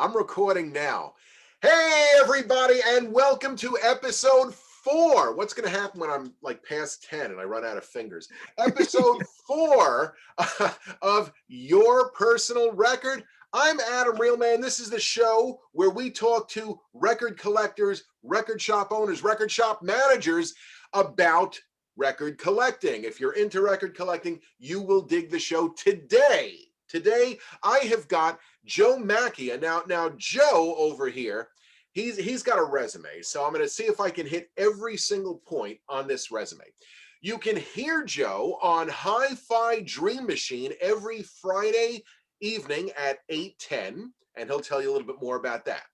I'm recording now. Hey, everybody, and welcome to episode 4. What's going to happen when I'm like past 10 and I run out of fingers? Episode 4 of Your Personal Record. I'm Adam Reelman. This is the show where we talk to record collectors, record shop owners, record shop managers about record collecting. If you're into record collecting, you will dig the show today. Today, I have got Joe Macchia. Now Joe over here, he's got a resume. So I'm going to see if I can hit every single point on this resume. You can hear Joe on Hi-Fi Dream Machine every Friday evening at 8:10, and he'll tell you a little bit more about that.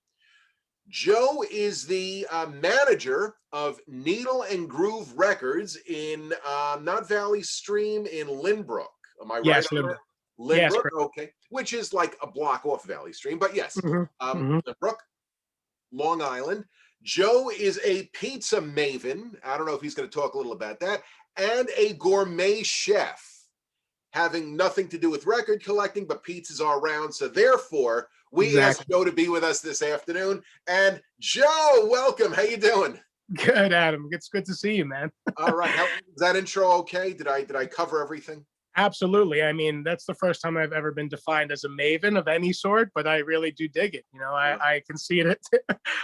Joe is the manager of Needle and Groove Records in not Valley Stream in Lynbrook. Am I right? Yes, Lynbrook, yes, okay, which is like a block off Valley Stream, but yes, Lynbrook, Long Island. Joe is a pizza maven. I don't know if he's going to talk a little about that, and a gourmet chef, having nothing to do with record collecting, but pizzas are around. So therefore, we asked Joe to be with us this afternoon. And Joe, welcome. How you doing? Good, Adam. It's good to see you, man. All right. Is that intro okay? Did I cover everything? Absolutely. I mean, that's the first time I've ever been defined as a maven of any sort, but I really do dig it. You know, I can see it.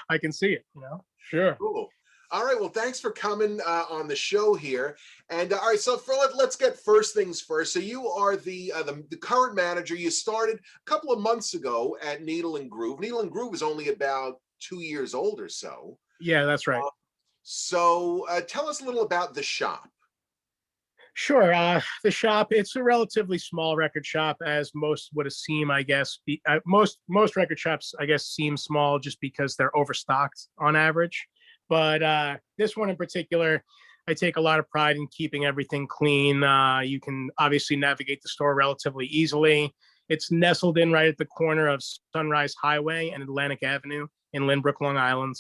I can see it, you know, sure. Cool. All right. Well, thanks for coming on the show here. And all right, so let's get first things first. So you are the current manager. You started a couple of months ago at Needle and Groove. Needle and Groove is only about 2 years old or so. Yeah, that's right. So tell us a little about the shop. Sure. The shop, it's a relatively small record shop, as most would seem, I guess. Most record shops, I guess, seem small just because they're overstocked on average. But this one in particular, I take a lot of pride in keeping everything clean. You can obviously navigate the store relatively easily. It's nestled in right at the corner of Sunrise Highway and Atlantic Avenue in Lynbrook, Long Island.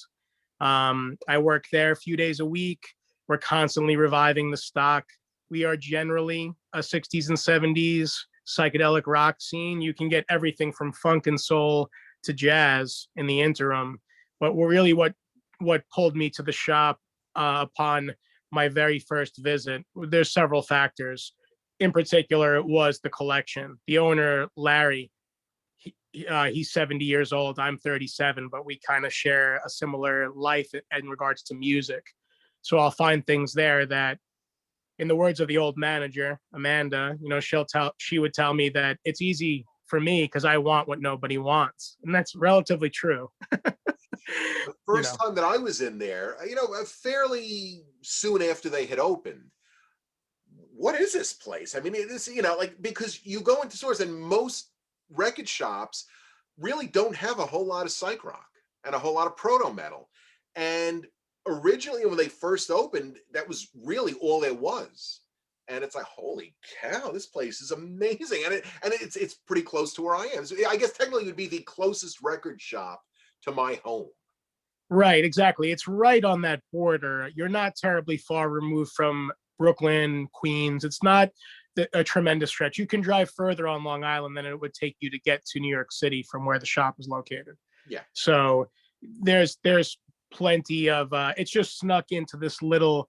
I work there a few days a week. We're constantly reviving the stock. We are generally a 60s and 70s psychedelic rock scene. You can get everything from funk and soul to jazz in the interim. But really what pulled me to the shop upon my very first visit, there's several factors. In particular, it was the collection. The owner, Larry, he's 70 years old. I'm 37, but we kind of share a similar life in regards to music. So I'll find things there that, in the words of the old manager, Amanda, you know, she would tell me that it's easy for me because I want what nobody wants. And that's relatively true. The first time that I was in there, you know, fairly soon after they had opened, what is this place? I mean, it is, you know, like, because you go into stores and most record shops really don't have a whole lot of psych rock and a whole lot of proto metal. And originally when they first opened, that was really all there was. And it's like, holy cow, this place is amazing. And it's pretty close to where I am. So I guess technically it would be the closest record shop to my home. Right, exactly. It's right on that border. You're not terribly far removed from Brooklyn, Queens. It's not a tremendous stretch. You can drive further on Long Island than it would take you to get to New York City from where the shop is located. Yeah. So there's plenty of it's just snuck into this little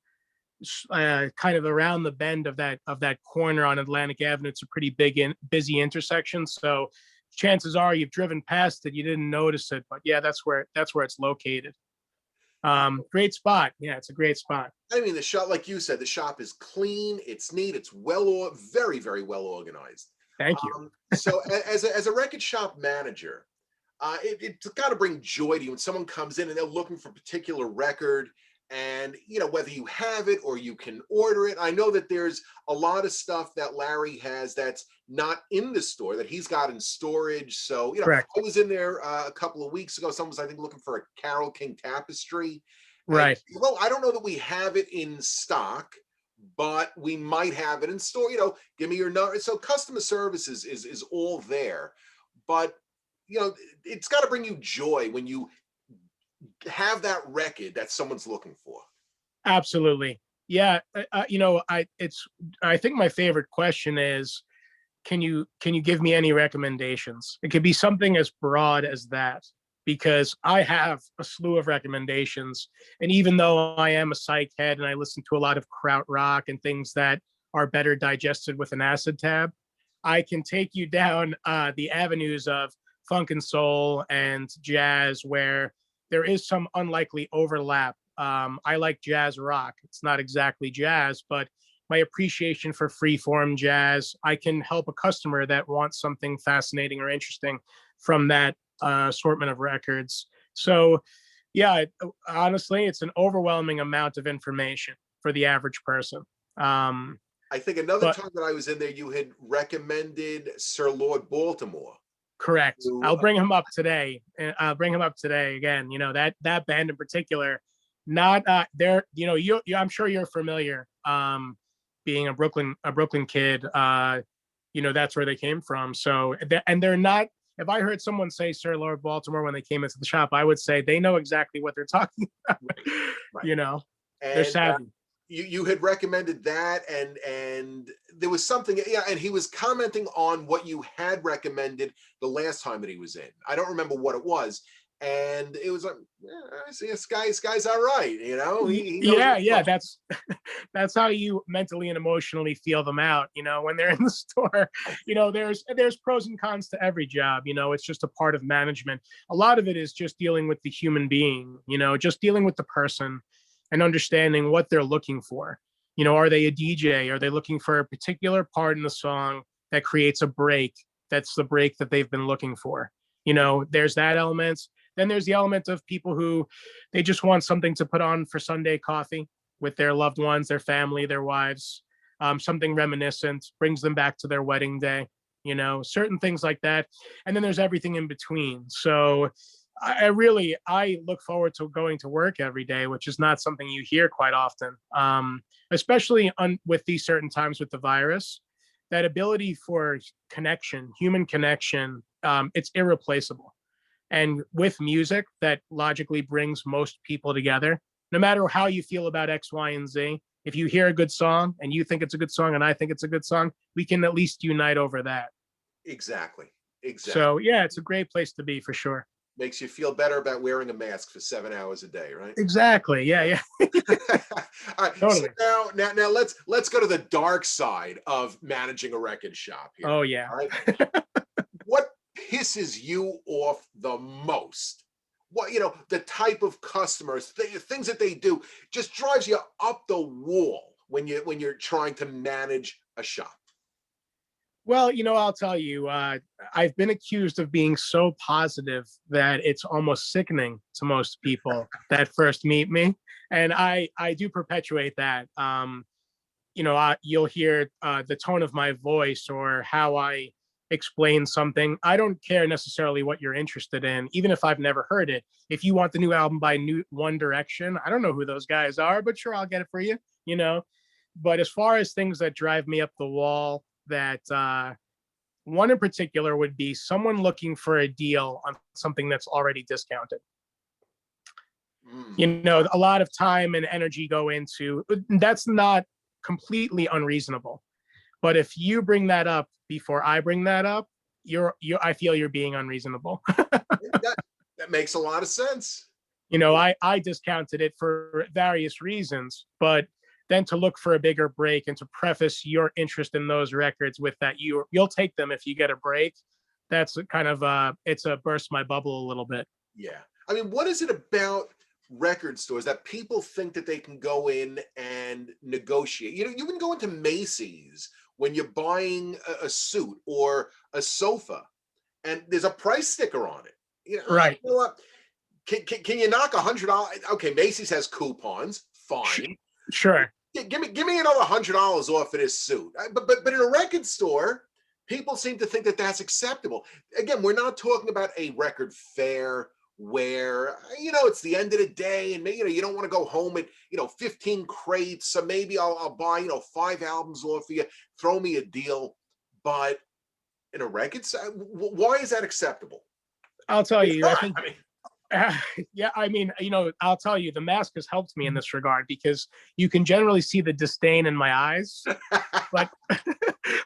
kind of around the bend of that corner on Atlantic Avenue. It's a pretty big busy intersection. So chances are you've driven past it, you didn't notice it, but yeah, that's where it's located. Great spot. Yeah, it's a great spot. I mean, the shop, like you said, the shop is clean, it's neat, it's very, very well organized. Thank you. So as a record shop manager, it's got to bring joy to you when someone comes in and they're looking for a particular record, and you know, whether you have it or you can order it. I know that there's a lot of stuff that Larry has that's not in the store that he's got in storage. So, you know, Correct. I was in there a couple of weeks ago. Someone was, I think, looking for a Carole King tapestry. Right. And, well, I don't know that we have it in stock, but we might have it in store. You know, give me your number. So customer service is all there. But, you know, it's got to bring you joy when you have that record that someone's looking for. Absolutely. Yeah. You know, I think my favorite question is, can you give me any recommendations? It could be something as broad as that, because I have a slew of recommendations. And even though I am a psych head and I listen to a lot of krautrock and things that are better digested with an acid tab, I can take you down the avenues of funk and soul and jazz where there is some unlikely overlap. I like jazz rock. It's not exactly jazz, but my appreciation for freeform jazz, I can help a customer that wants something fascinating or interesting from that assortment of records. So, yeah, honestly, it's an overwhelming amount of information for the average person. I think another But time that I was in there, you had recommended Sir Lord Baltimore. correct. Who, I'll bring him up today. I'll bring him up today again. You know, that band in particular, not there. You know, I'm sure you're familiar. Being a Brooklyn kid, you know, that's where they came from. So, and they're not. If I heard someone say Sir Lord Baltimore when they came into the shop, I would say they know exactly what they're talking about. right. You know, they're And savvy. you had recommended that, and there was something, yeah, and he was commenting on what you had recommended the last time that he was in. I don't remember what it was, and it was like, yeah, I see this guy's all right, you know, he knows Yeah, that's how you mentally and emotionally feel them out, you know, when they're in the store. You know, there's pros and cons to every job. You know, it's just a part of management. A lot of it is just dealing with the human being, you know, just dealing with the person and understanding what they're looking for. You know, are they a DJ? Are they looking for a particular part in the song that creates a break? That's the break that they've been looking for. You know, there's that element. Then there's the element of people who they just want something to put on for Sunday coffee with their loved ones, their family, their wives, something reminiscent, brings them back to their wedding day, you know, certain things like that. And then there's everything in between. So I look forward to going to work every day, which is not something you hear quite often, especially with these certain times with the virus. That ability for connection, human connection, it's irreplaceable. And with music, that logically brings most people together. No matter how you feel about X, Y, and Z, if you hear a good song and you think it's a good song and I think it's a good song, we can at least unite over that. exactly. So yeah, it's a great place to be for sure. Makes you feel better about wearing a mask for 7 hours a day, right? Exactly. Yeah. All right. Totally. So now let's go to the dark side of managing a record shop here. Oh yeah. All right. What pisses you off the most? What, you know, the type of customers, things that they do, just drives you up the wall when you're trying to manage a shop. Well, you know, I'll tell you, I've been accused of being so positive that it's almost sickening to most people that first meet me, and I do perpetuate that. You know, you'll hear the tone of my voice or how I explain something. I don't care necessarily what you're interested in, even if I've never heard it. If you want the new album by One Direction, I don't know who those guys are, but sure, I'll get it for you. You know, but as far as things that drive me up the wall, that one in particular would be someone looking for a deal on something that's already discounted. You know, a lot of time and energy go into that's not completely unreasonable. But if you bring that up before I bring that up, I feel you're being unreasonable. that makes a lot of sense. You know, I discounted it for various reasons, but then to look for a bigger break and to preface your interest in those records with that you'll take them if you get a break, that's kind of it's a burst my bubble a little bit. Yeah. I mean, what is it about record stores that people think that they can go in and negotiate? You know, you can go into Macy's when you're buying a suit or a sofa and there's a price sticker on it. You know, right. You know what? Can you knock $100? Okay, Macy's has coupons. Fine. Sure. Give me another $100 off of this suit. But in a record store, people seem to think that that's acceptable. Again, we're not talking about a record fair where, you know, it's the end of the day and maybe, you know, you don't want to go home and, you know, 15 crates. So maybe I'll buy, you know, 5 albums off of you, throw me a deal. But in a record, why is that acceptable? I'll tell you, I think Yeah, I mean, I'll tell you, the mask has helped me in this regard because you can generally see the disdain in my eyes, but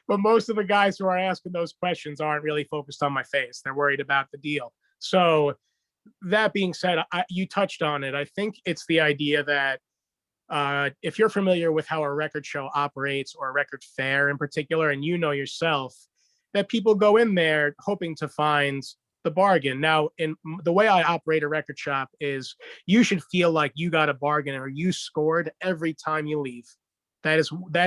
but most of the guys who are asking those questions aren't really focused on my face. They're worried about the deal. So that being said, you touched on it. I think it's the idea that if you're familiar with how a record show operates, or a record fair in particular, and you know yourself that people go in there hoping to find the bargain. Now, in the way I operate a record shop is you should feel like you got a bargain or you scored every time you leave. That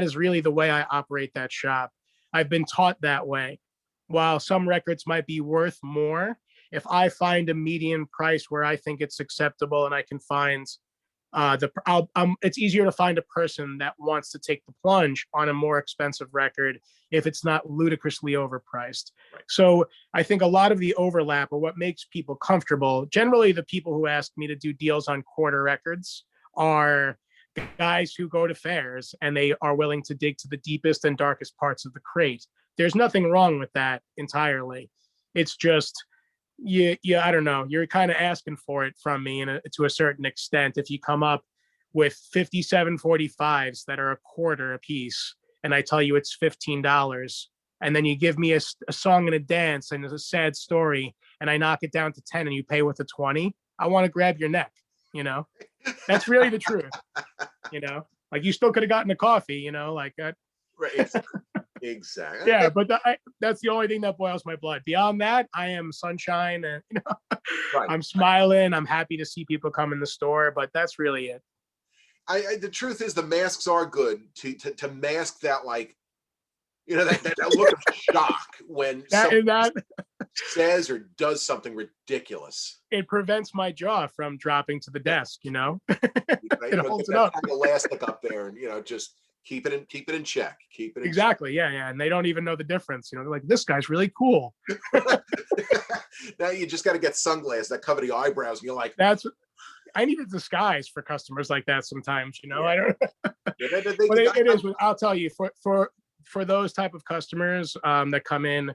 is really the way I operate that shop. I've been taught that way. While some records might be worth more, if I find a median price where I think it's acceptable and I can find it's easier to find a person that wants to take the plunge on a more expensive record if it's not ludicrously overpriced. Right. So I think a lot of the overlap, or what makes people comfortable, generally the people who ask me to do deals on quarter records are guys who go to fairs and they are willing to dig to the deepest and darkest parts of the crate. There's nothing wrong with that entirely. It's just I don't know, you're kind of asking for it from me to a certain extent if you come up with 5745s that are a quarter a piece and I tell you it's $15, and then you give me a song and a dance and a sad story and I knock it down to 10 and you pay with a 20. I want to grab your neck. That's really the truth. Like, you still could have gotten a coffee, like that. Right. Exactly. Yeah, but that's the only thing that boils my blood. Beyond that, I am sunshine, and Right. I'm smiling. I'm happy to see people come in the store, but that's really it. The truth is, the masks are good to mask that, like, that look of shock when someone says or does something ridiculous. It prevents my jaw from dropping to the desk. It holds it that up. kind of elastic up there, and just keep it in check. Keep it in exactly. check. Yeah, and they don't even know the difference. They're like, this guy's really cool. Now you just got to get sunglasses that cover the eyebrows, and you're like, I need a disguise for customers like that sometimes. Yeah. I don't. It is. I'll tell you, for those type of customers that come in,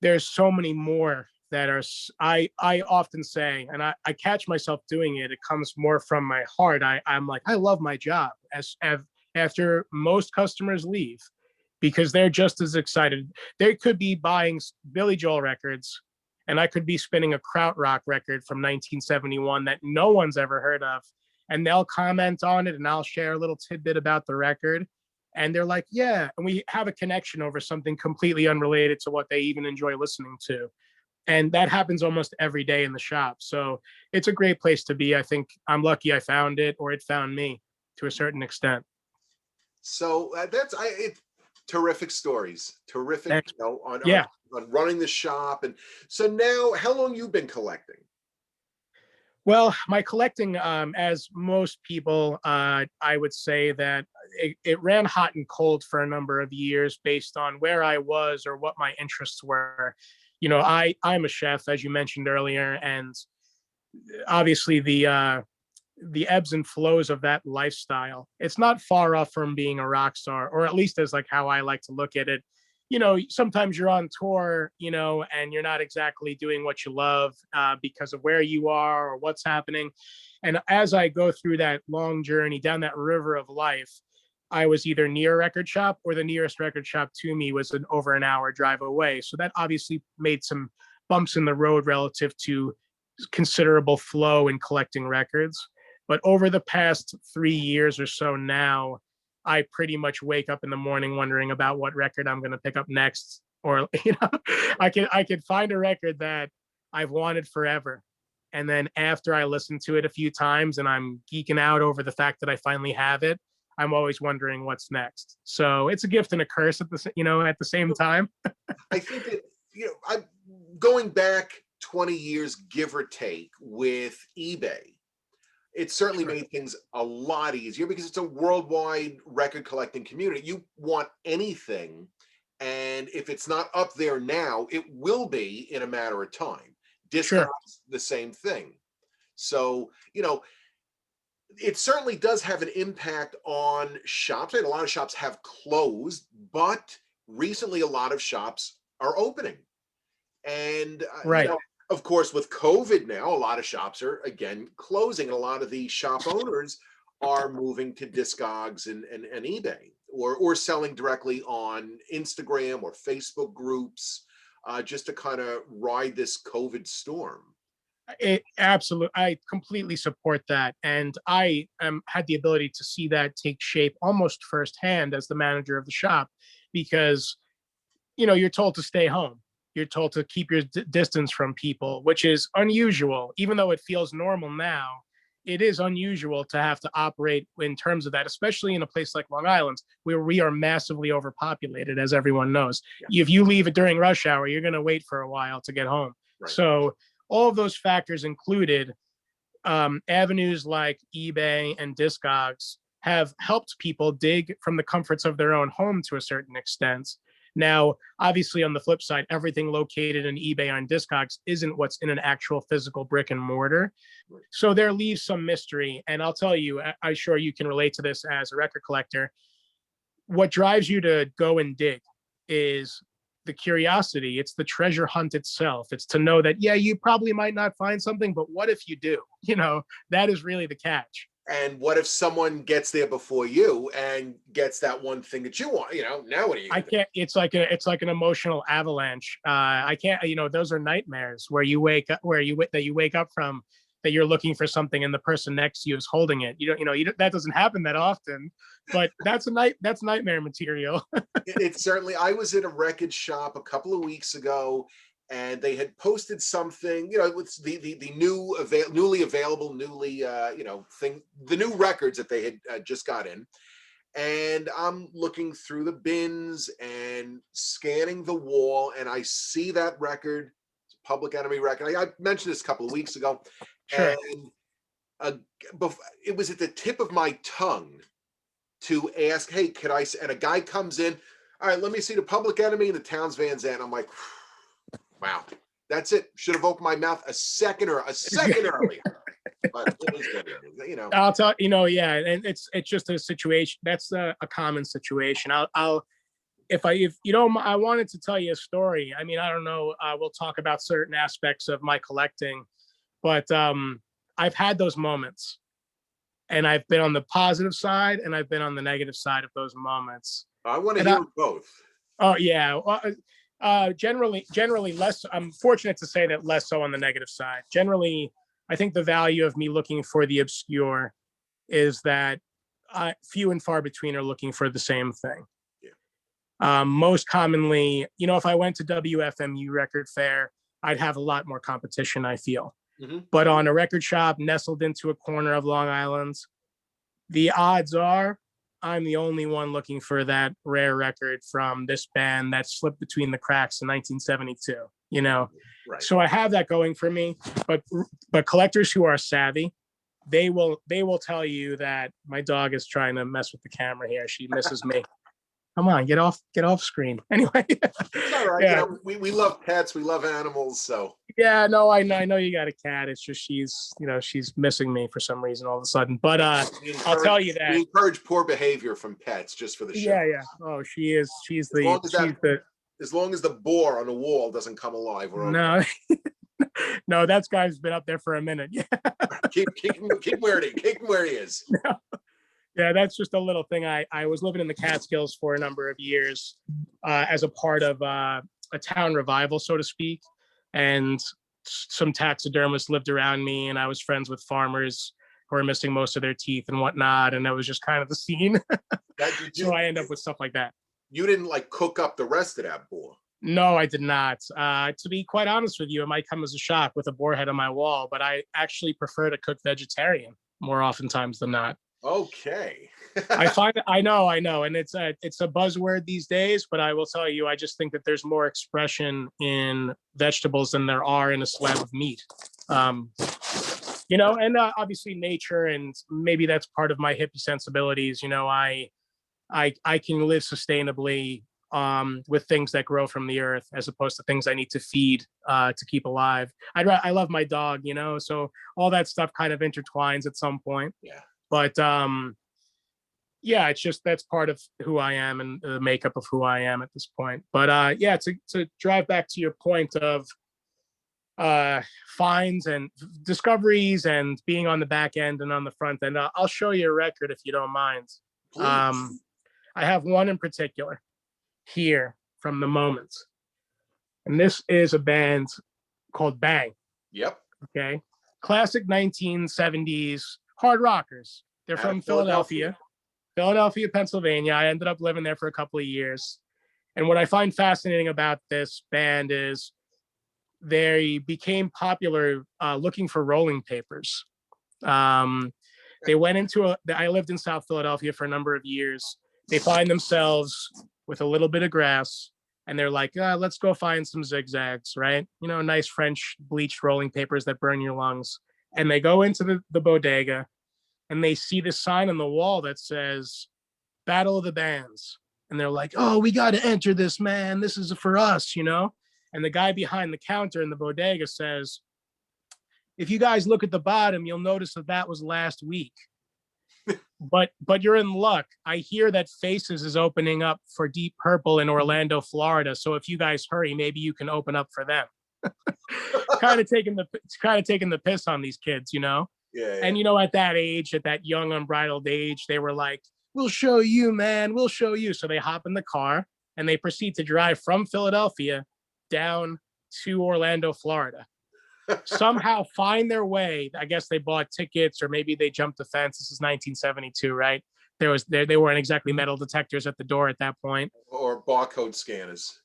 there's so many more that are. I often say, and I catch myself doing it. It comes more from my heart. I'm like, I love my job after most customers leave, because they're just as excited. They could be buying Billy Joel records, and I could be spinning a krautrock record from 1971 that no one's ever heard of, and they'll comment on it, and I'll share a little tidbit about the record, and they're like, yeah, and we have a connection over something completely unrelated to what they even enjoy listening to. And that happens almost every day in the shop. So it's a great place to be. I think I'm lucky I found it, or it found me to a certain extent. So it's terrific stories, terrific, on running the shop. And so now, how long you been collecting? Well, my collecting, as most people, I would say that it ran hot and cold for a number of years based on where I was or what my interests were. I'm a chef, as you mentioned earlier, and obviously the ebbs and flows of that lifestyle, it's not far off from being a rock star, or at least as like how I like to look at it. Sometimes you're on tour, and you're not exactly doing what you love because of where you are or what's happening. And as I go through that long journey down that river of life, I was either near a record shop, or the nearest record shop to me was over an hour drive away. So that obviously made some bumps in the road relative to considerable flow in collecting records. But over the past 3 years or so now, I pretty much wake up in the morning wondering about what record I'm going to pick up next. Or, I could find a record that I've wanted forever. And then after I listen to it a few times and I'm geeking out over the fact that I finally have it, I'm always wondering what's next. So it's a gift and a curse at the same time. I think that, I'm going back 20 years, give or take, with eBay. It certainly made things a lot easier because it's a worldwide record collecting community. You want anything, and if it's not up there now, it will be in a matter of time. Discogs, the same thing. So, it certainly does have an impact on shops. And a lot of shops have closed, but recently a lot of shops are opening. And Of course, with COVID now, a lot of shops are again closing, and a lot of the shop owners are moving to Discogs and eBay, or selling directly on Instagram or Facebook groups, just to kind of ride this COVID storm. Absolutely, I completely support that, and I had the ability to see that take shape almost firsthand as the manager of the shop, because you're told to stay home. You're told to keep your distance from people, which is unusual. Even though it feels normal now, it is unusual to have to operate in terms of that, especially in a place like Long Island, where we are massively overpopulated, as everyone knows. Yeah. If you leave it during rush hour, you're going to wait for a while to get home. Right. So all of those factors included, avenues like eBay and Discogs have helped people dig from the comforts of their own home to a certain extent. Now, obviously, on the flip side, everything located in eBay and Discogs isn't what's in an actual physical brick and mortar. So there leaves some mystery. And I'll tell you, I'm sure you can relate to this as a record collector. What drives you to go and dig is the curiosity. It's the treasure hunt itself. It's to know that, yeah, you probably might not find something, but what if you do? That is really the catch. And what if someone gets there before you and gets that one thing that you want? Now what do you? I can't. It's like an emotional avalanche. I can't. Those are nightmares where you wake up, that you wake up from, that you're looking for something and the person next to you is holding it. That doesn't happen that often, but that's nightmare material. It's certainly. I was in a Wreckage shop a couple of weeks ago, and they had posted something, with the newly available, thing, the new records that they had just got in. And I'm looking through the bins and scanning the wall, and I see that record. It's a Public Enemy record. I mentioned this a couple of weeks ago. Sure. And it was at the tip of my tongue to ask, hey, could I? And a guy comes in, all right, let me see the Public Enemy and the Townes Van Zandt. I'm like, wow, that's it. Should have opened my mouth a second earlier. But it is what it is, I'll tell yeah, and it's just a situation. That's a common situation. If you don't, I wanted to tell you a story. I mean, I don't know. We'll talk about certain aspects of my collecting, but I've had those moments, and I've been on the positive side, and I've been on the negative side of those moments. I want to hear both. Oh yeah. Generally less. I'm fortunate to say that less so on the negative side. Generally, I think the value of me looking for the obscure is that few and far between are looking for the same thing. Yeah. Most commonly, if I went to WFMU Record Fair, I'd have a lot more competition, I feel. Mm-hmm. But on a record shop nestled into a corner of Long Island, the odds are I'm the only one looking for that rare record from this band that slipped between the cracks in 1972. Right. So I have that going for me. But collectors who are savvy, they will tell you that my dog is trying to mess with the camera here. She misses me. Come on, get off screen. Anyway. It's all right. Yeah. We love pets, we love animals, so. Yeah, no, I know you got a cat. It's just she's missing me for some reason all of a sudden. But I'll tell you that we encourage poor behavior from pets just for the show. Yeah. Oh, she is. As long as the boar on the wall doesn't come alive, we're okay. No, that guy's been up there for a minute. Yeah. keep where he is. No. Yeah, that's just a little thing. I was living in the Catskills for a number of years as a part of a town revival, so to speak. And some taxidermists lived around me, and I was friends with farmers who are missing most of their teeth and whatnot. And that was just kind of the scene. So I end up with stuff like that. You didn't cook up the rest of that boar? No, I did not. To be quite honest with you, it might come as a shock with a boar head on my wall, but I actually prefer to cook vegetarian more oftentimes than not. Okay. I know, and it's a buzzword these days, but I will tell you, I just think that there's more expression in vegetables than there are in a slab of meat. And obviously nature, and maybe that's part of my hippie sensibilities. I can live sustainably with things that grow from the earth, as opposed to things I need to feed to keep alive. I love my dog, so all that stuff kind of intertwines at some point. Yeah. But it's just that's part of who I am and the makeup of who I am at this point. But to drive back to your point of finds and discoveries and being on the back end and on the front end. I'll show you a record if you don't mind. Please. I have one in particular here from the moment. And this is a band called Bang. Yep. Okay. Classic 1970s hard rockers. They're from Philadelphia, Pennsylvania. I ended up living there for a couple of years. And what I find fascinating about this band is they became popular looking for rolling papers. They went into I lived in South Philadelphia for a number of years. They find themselves with a little bit of grass, and they're like, let's go find some zigzags, right? You know, nice French bleached rolling papers that burn your lungs. And they go into the bodega, and they see this sign on the wall that says Battle of the Bands. And they're like, oh, we got to enter this, man. This is for us, you know? And the guy behind the counter in the bodega says, if you guys look at the bottom, you'll notice that was last week. but you're in luck. I hear that Faces is opening up for Deep Purple in Orlando, Florida. So if you guys hurry, maybe you can open up for them. kind of taking the piss on these kids, you know? Yeah. And, you know, at that age, at that young, unbridled age, they were like, we'll show you, man. We'll show you. So they hop in the car and they proceed to drive from Philadelphia down to Orlando, Florida. Somehow find their way. I guess they bought tickets or maybe they jumped the fence. This is 1972, right? They weren't exactly metal detectors at the door at that point. Or barcode scanners.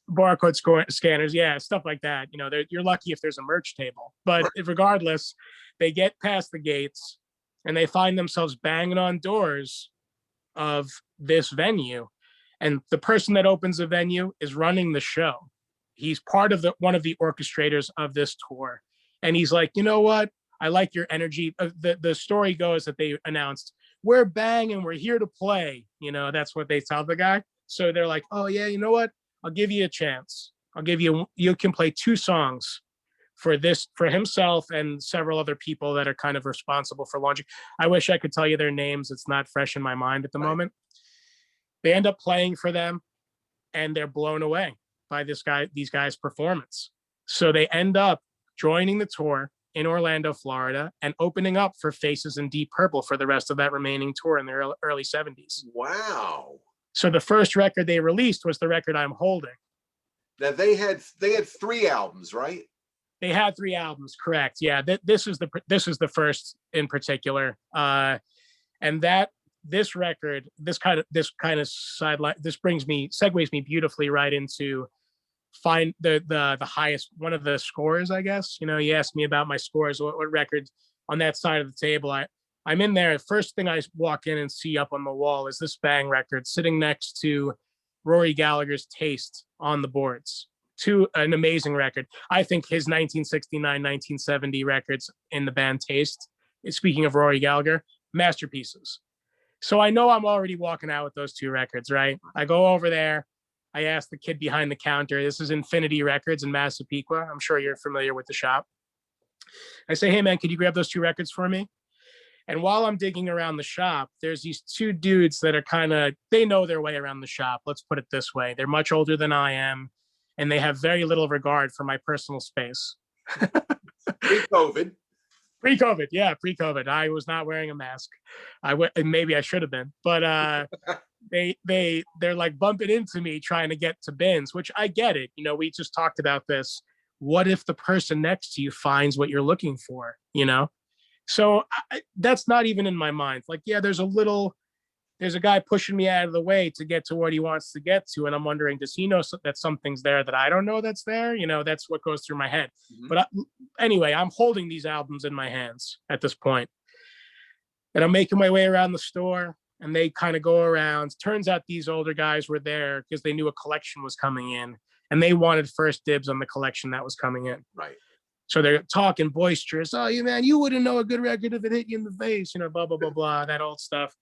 Scanners, yeah, stuff like that. You know, you're lucky if there's a merch table. But regardless, they get past the gates and they find themselves banging on doors of this venue, and the person that opens the venue is running the show. He's part of one of the orchestrators of this tour, and he's like, you know what? I like your energy. The story goes that they announced, we're Bang and we're here to play. You know, that's what they tell the guy. So they're like, oh yeah, you know what? I'll give you a chance. You can play 2 songs for himself and several other people that are kind of responsible for launching. I wish I could tell you their names. It's not fresh in my mind at the moment. They end up playing for them and they're blown away by these guys' performance. So they end up joining the tour in Orlando, Florida, and opening up for Faces and Deep Purple for the rest of that remaining tour in the early 70s. Wow. So the first record they released was the record I'm holding. Now they had 3 albums, right? They had 3 albums, correct? Yeah, this is the first in particular, and this record, this kind of sideline, this segues me beautifully right into find the highest one of the scores, I guess. You know, you asked me about my scores. What record on that side of the table? I'm in there. First thing I walk in and see up on the wall is this Bang record sitting next to Rory Gallagher's Taste on the boards. An amazing record. I think his 1969, 1970 records in the band Taste, speaking of Rory Gallagher, masterpieces. So I know I'm already walking out with those 2 records, right? I go over there. I ask the kid behind the counter. This is Infinity Records in Massapequa. I'm sure you're familiar with the shop. I say, hey man, could you grab those 2 records for me? And while I'm digging around the shop, there's these 2 dudes that are they know their way around the shop. Let's put it this way. They're much older than I am, and they have very little regard for my personal space. Pre-COVID. Yeah, pre-COVID. I was not wearing a mask. Maybe I should have been, but they're like bumping into me trying to get to bins, which I get it. You know, we just talked about this. What if the person next to you finds what you're looking for, you know? So that's not even in my mind. Like, yeah, there's a guy pushing me out of the way to get to what he wants to get to. And I'm wondering, does he know that something's there that I don't know that's there? You know, that's what goes through my head. Mm-hmm. But anyway, I'm holding these albums in my hands at this point. And I'm making my way around the store and they kind of go around. Turns out these older guys were there because they knew a collection was coming in and they wanted first dibs on the collection that was coming in. Right. So they're talking boisterous. Oh, you wouldn't know a good record if it hit you in the face, you know, blah, blah, blah, blah, that old stuff.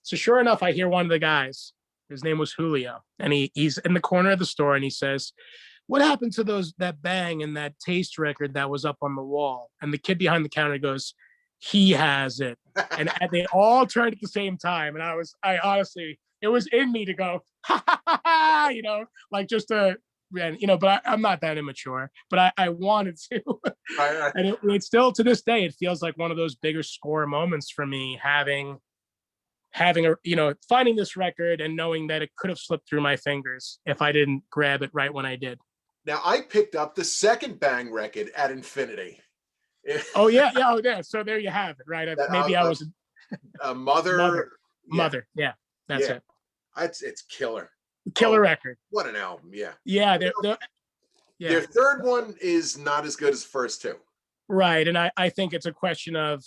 So sure enough, I hear one of the guys, his name was Julio, and he's in the corner of the store and he says, what happened to that Bang and that Taste record that was up on the wall? And the kid behind the counter goes, he has it. And they all turned at the same time. And I honestly, it was in me to go, ha, ha, ha, ha, you know, like just to and but I'm not that immature, but I wanted to. Right. And it still, to this day, it feels like one of those bigger score moments for me, having a finding this record and knowing that it could have slipped through my fingers if I didn't grab it right when I did. Now, I picked up the second Bang record at Infinity. Oh yeah. So there you have it, right? Maybe I was a mother. Mother. Yeah, that's it. It's killer. Killer record. What an album. Yeah. Yeah. Their third one is not as good as the first two. Right. And I think it's a question of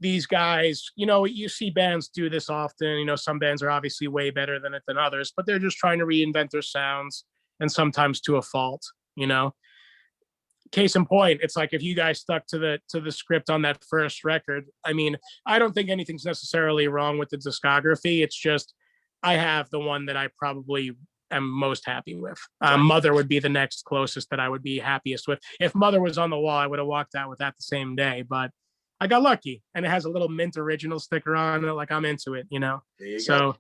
these guys, you see bands do this often. Some bands are obviously way better than it than others, but they're just trying to reinvent their sounds, and sometimes to a fault. Case in point, it's like if you guys stuck to the script on that first record, I mean, I don't think anything's necessarily wrong with the discography. It's just I have the one that I probably am most happy with. Mother would be the next closest that I would be happiest with. If Mother was on the wall, I would have walked out with that the same day, but I got lucky, and it has a little mint original sticker on it. Like, I'm into it, There you so go.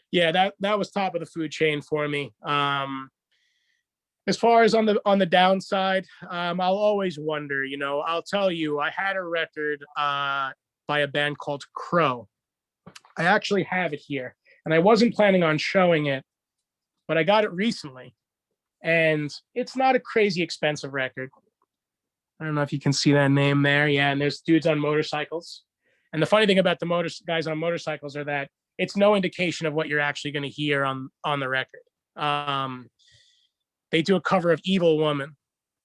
Yeah, that was top of the food chain for me. As far as on the downside, I'll always wonder, I'll tell you, I had a record by a band called Crow. I actually have it here, and I wasn't planning on showing it, but I got it recently, and it's not a crazy expensive record. I don't know if you can see that name there. Yeah, and there's dudes on motorcycles. And the funny thing about the guys on motorcycles are that it's no indication of what you're actually going to hear on the record. They do a cover of Evil Woman,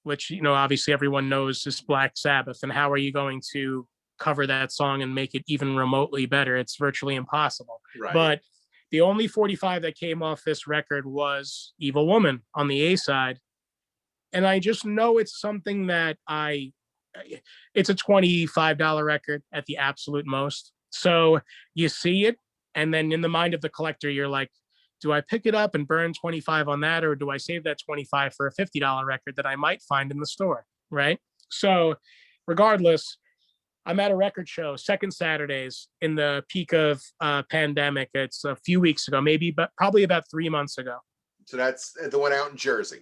which, obviously everyone knows is Black Sabbath. And how are you going to cover that song and make it even remotely better? It's virtually impossible. Right. But the only 45 that came off this record was Evil Woman on the A side. And I just know it's something that it's a $25 record at the absolute most. So you see it, and then in the mind of the collector, you're like, do I pick it up and burn 25 on that, or do I save that 25 for a $50 record that I might find in the store, right? So regardless, I'm at a record show, Second Saturdays, in the peak of pandemic. It's a few weeks ago, probably about 3 months ago. So that's the one out in Jersey.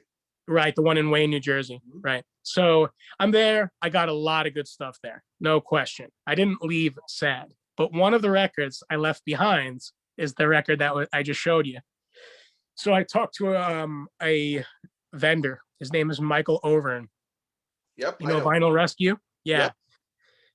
Right, the one in Wayne, New Jersey. Right. So I'm there. I got a lot of good stuff there. No question. I didn't leave sad. But one of the records I left behind is the record that I just showed you. So I talked to a vendor. His name is Michael Overn. Yep. Vinyl Rescue? Yeah.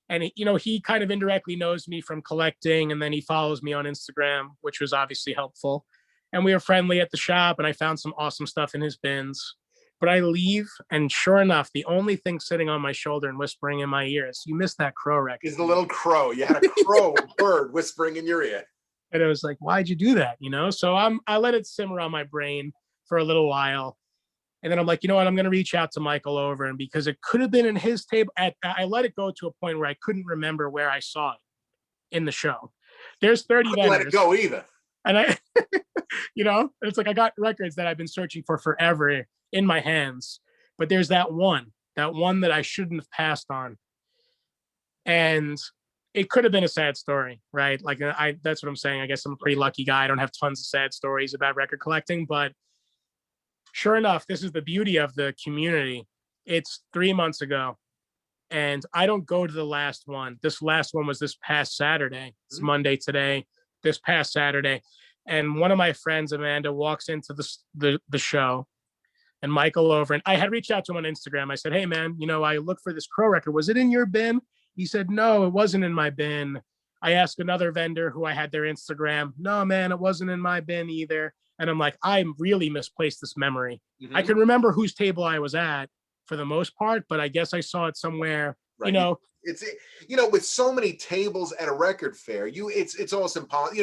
Yep. And he kind of indirectly knows me from collecting, and then he follows me on Instagram, which was obviously helpful. And we were friendly at the shop, and I found some awesome stuff in his bins. But I leave, and sure enough, the only thing sitting on my shoulder and whispering in my ear is, "You missed that Crow record." Is the little crow. You had a crow bird whispering in your ear. And it was like, why'd you do that? So I let it simmer on my brain for a little while. And then I'm like, you know what? I'm going to reach out to Michael Overn, because it could have been in his table. I let it go to a point where I couldn't remember where I saw it in the show. There's 30 vendors. Let it go either. And I, it's like I got records that I've been searching for forever in my hands, but there's that one that I shouldn't have passed on. And it could have been a sad story, right? Like that's what I'm saying. I guess I'm a pretty lucky guy. I don't have tons of sad stories about record collecting, but sure enough, this is the beauty of the community. It's 3 months ago, and I don't go to the last one. This last one was this past Saturday. It's Monday today, this past Saturday. And one of my friends, Amanda, walks into the show, and Michael Overn, I had reached out to him on Instagram. I said, "Hey man, I looked for this Crow record. Was it in your bin?" He said, "No, it wasn't in my bin." I asked another vendor who I had their Instagram. "No, man, it wasn't in my bin either." And I'm like, I really misplaced this memory. I can remember whose table I was at for the most part, but I guess I saw it somewhere, right. It's, with so many tables at a record fair, it's almost impossible.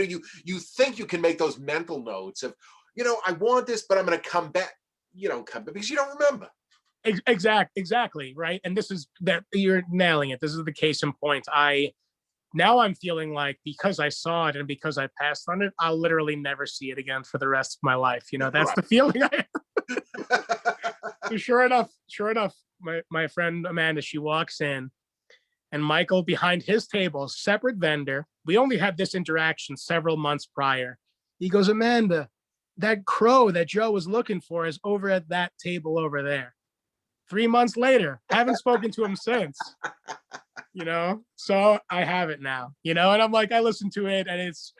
You think you can make those mental notes of, I want this, but I'm going to come back. You don't come back because you don't remember. Exactly. Right. And this is that you're nailing it. This is the case in point. Now I'm feeling like, because I saw it and because I passed on it, I'll literally never see it again for the rest of my life. That's right. The feeling I have. So sure enough, my friend Amanda, she walks in, and Michael behind his table, separate vendor. We only had this interaction several months prior. He goes, "Amanda, that crow that Joe was looking for is over at that table over there. 3 months later, haven't spoken to him since. So I have it now, and I'm like, I listen to it and it's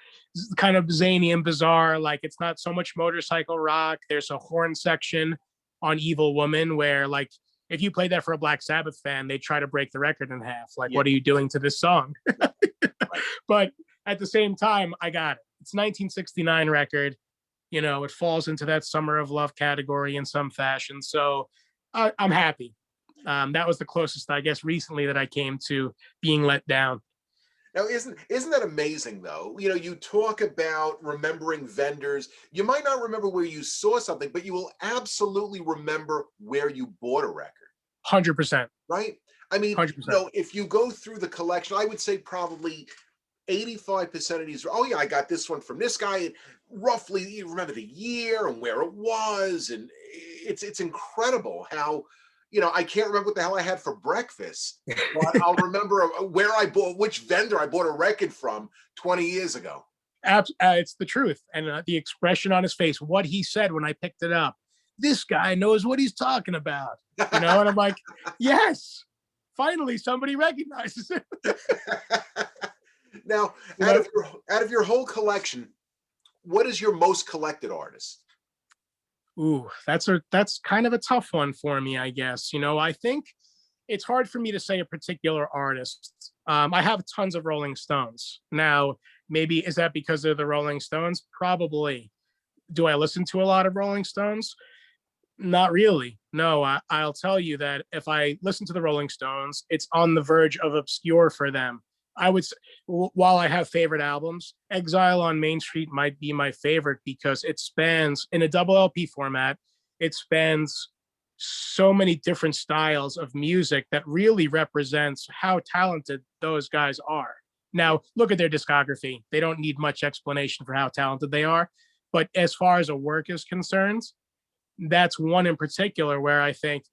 kind of zany and bizarre. Like, it's not so much motorcycle rock. There's a horn section on Evil Woman where, like, if you played that for a Black Sabbath fan, they try to break the record in half. Like, what are you doing to this song? But at the same time, I got it. It's 1969 record. It falls into that Summer of Love category in some fashion. So I'm happy. That was the closest, I guess, recently that I came to being let down. Now, isn't that amazing, though? You talk about remembering vendors. You might not remember where you saw something, but you will absolutely remember where you bought a record. 100%. Right? I mean, 100%. if you go through the collection, I would say probably 85% of these, oh yeah, I got this one from this guy. And roughly, you remember the year and where it was. And it's incredible how, I can't remember what the hell I had for breakfast, but I'll remember where I bought, which vendor I bought a record from 20 years ago. It's the truth. And the expression on his face, what he said when I picked it up, this guy knows what he's talking about, and I'm like, yes, finally somebody recognizes it. Now, out of your whole collection, what is your most collected artist? Ooh, that's kind of a tough one for me, I guess. I think it's hard for me to say a particular artist. I have tons of Rolling Stones. Now, maybe is that because of the Rolling Stones? Probably. Do I listen to a lot of Rolling Stones? Not really. No, I'll tell you that if I listen to the Rolling Stones, it's on the verge of obscure for them. I would say, while I have favorite albums, Exile on Main Street might be my favorite because it spans, in a double LP format, it spans so many different styles of music that really represents how talented those guys are. Now, look at their discography. They don't need much explanation for how talented they are. But as far as a work is concerned, that's one in particular where I think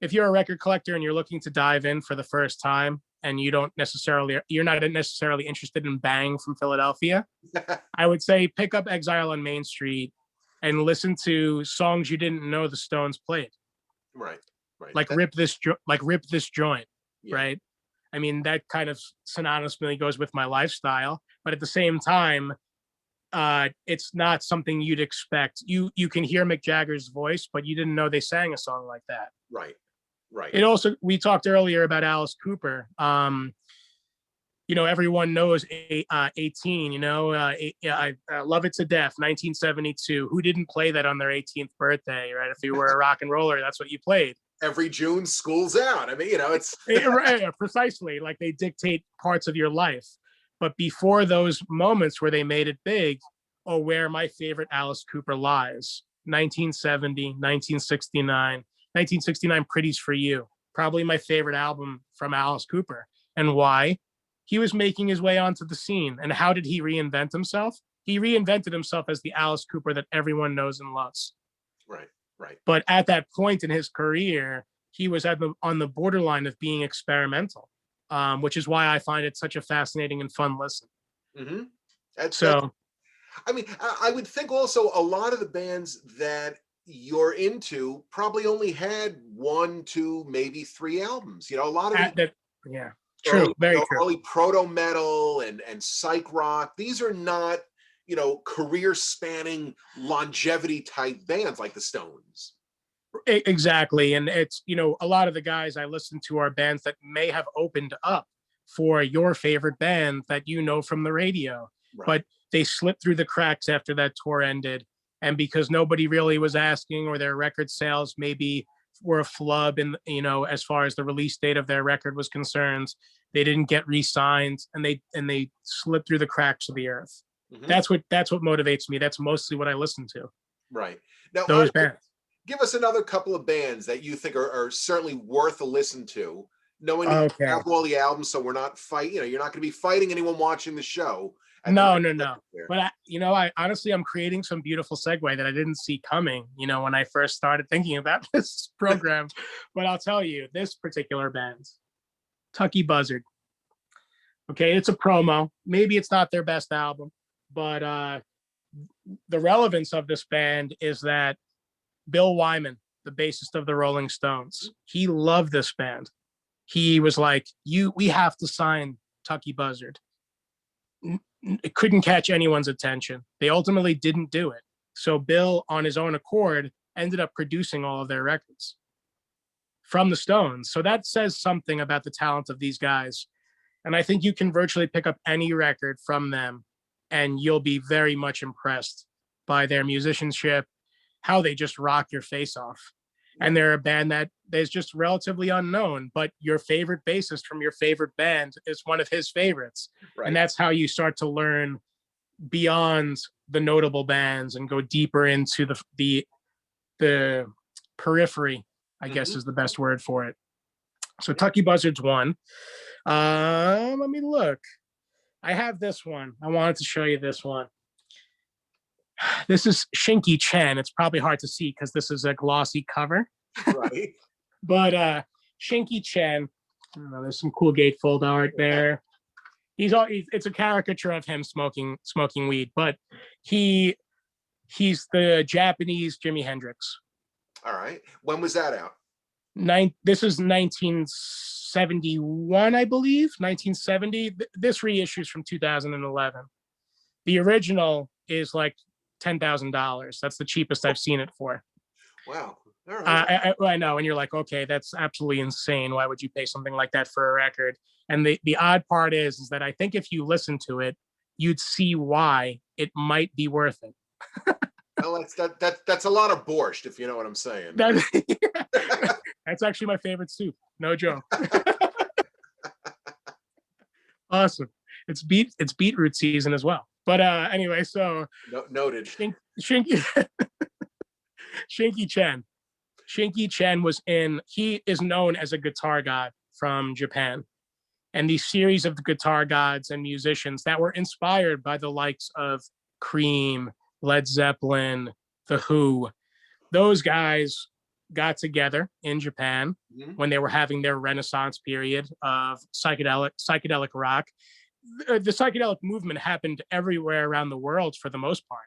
if you're a record collector and you're looking to dive in for the first time and you're not necessarily interested in Bang from Philadelphia, I would say pick up Exile on Main Street and listen to songs you didn't know the Stones played. Right. Like Rip This Joint, yeah. Right? I mean, that kind of synonymously goes with my lifestyle, but at the same time, it's not something you'd expect. You can hear Mick Jagger's voice, but you didn't know they sang a song like that. Right. It also, we talked earlier about Alice Cooper. Everyone knows 18. I Love It to Death, 1972. Who didn't play that on their 18th birthday, right? If you were a rock and roller, that's what you played. Every June, school's out. I mean, it's precisely, like they dictate parts of your life. But before those moments where they made it big, where my favorite Alice Cooper lies, 1970, 1969, 1969, Pretty's for You, probably my favorite album from Alice Cooper. And why? He was making his way onto the scene. And how did he reinvent himself? He reinvented himself as the Alice Cooper that everyone knows and loves. Right. But at that point in his career, he was on the borderline of being experimental. Which is why I find it such a fascinating and fun listen. Mm-hmm. I would think also a lot of the bands that you're into probably only had 1, 2, maybe 3 albums. A lot of true, very true. Early proto metal and psych rock. These are not career spanning longevity type bands like the Stones. Exactly. And it's, a lot of the guys I listen to are bands that may have opened up for your favorite band that from the radio, right. But they slipped through the cracks after that tour ended. And because nobody really was asking, or their record sales maybe were a flub in, as far as the release date of their record was concerned, they didn't get re-signed and they slipped through the cracks of the earth. Mm-hmm. That's what motivates me. That's mostly what I listen to. Right. Now, those bands. Give us another couple of bands that you think are certainly worth a listen to, knowing you have all the albums, so we're not fighting. You're not going to be fighting anyone watching the show. No. But I honestly, I'm creating some beautiful segue that I didn't see coming, when I first started thinking about this program. But I'll tell you, this particular band, Tucky Buzzard. Okay, it's a promo. Maybe it's not their best album, but the relevance of this band is that Bill Wyman, the bassist of the Rolling Stones, he loved this band. He was like, we have to sign Tucky Buzzard. It couldn't catch anyone's attention. They ultimately didn't do it. So Bill, on his own accord, ended up producing all of their records from the Stones. So that says something about the talent of these guys. And I think you can virtually pick up any record from them and you'll be very much impressed by their musicianship, how they just rock your face off. And they're a band that is just relatively unknown, but your favorite bassist from your favorite band is one of his favorites. Right. And that's how you start to learn beyond the notable bands and go deeper into the periphery, I guess is the best word for it. So Tucky Buzzard's one. Let me look. I have this one. I wanted to show you this one. This is Shinky Chen. It's probably hard to see because this is a glossy cover. Right. But Shinky Chen, I don't know, there's some cool gatefold art there. It's a caricature of him smoking weed, but he's the Japanese Jimi Hendrix. All right. When was that out? This is 1971, I believe. 1970. This reissue is from 2011. The original is like $10,000. That's the cheapest I've seen it for. Wow. All right. I know. And you're like, okay, that's absolutely insane. Why would you pay something like that for a record? And the odd part is that I think if you listen to it, you'd see why it might be worth it. Well, that's a lot of borscht, if you know what I'm saying. That's actually my favorite soup. No joke. Awesome. It's beetroot season as well. But anyway, so noted. Shinky Chen. Shinky Chen he is known as a guitar god from Japan. And these series of the guitar gods and musicians that were inspired by the likes of Cream, Led Zeppelin, The Who, those guys got together in Japan when they were having their Renaissance period of psychedelic rock. The psychedelic movement happened everywhere around the world for the most part.